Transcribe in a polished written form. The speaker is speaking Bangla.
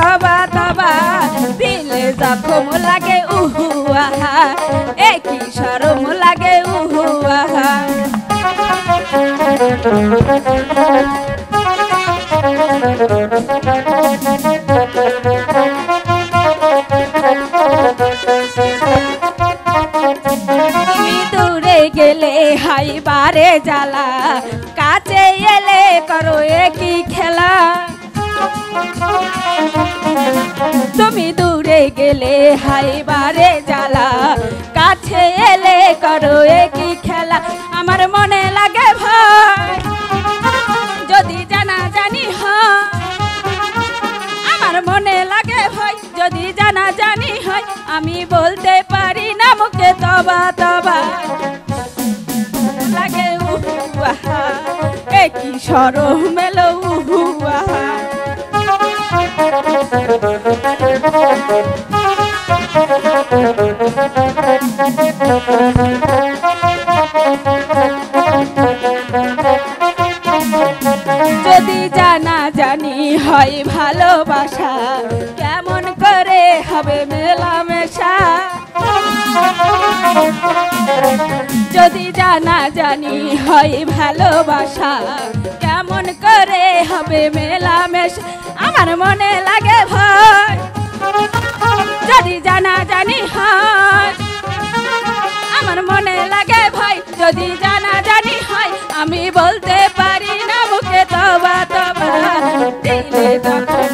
তবা তবা দিলে জখম লাগে উহু আহা এ কি শরম লাগে উহু আহা তুমি দূরে গেলে হাই বারে জ্বালা কাছে এলে করো একই খেলা তুমি দূরে গেলে হাই বারে জ্বালা কাছে এলে করো একই খেলা আমার মনে লাগে ভয় যদি জানা জানি হয় আমার মনে লাগে ভয় যদি জানা জানি হয় আমি বলতে পারি না মুখে তবা তবা লাগে উহু আহা এ কি শরম এলো উহু আহা যদি জানা জানি হয় ভালোবাসা কেমন করে হবে মেলামেশা যদি জানা জানি হয় ভালোবাসা কেমন করে হবে মেলামেশা আমার মনে লাগে ভয় যদি জানা জানি হয় আমার মনে লাগে ভয় যদি জানা জানি হয় আমি বলতে পারি না মুখে তবা তবা দিলে জখম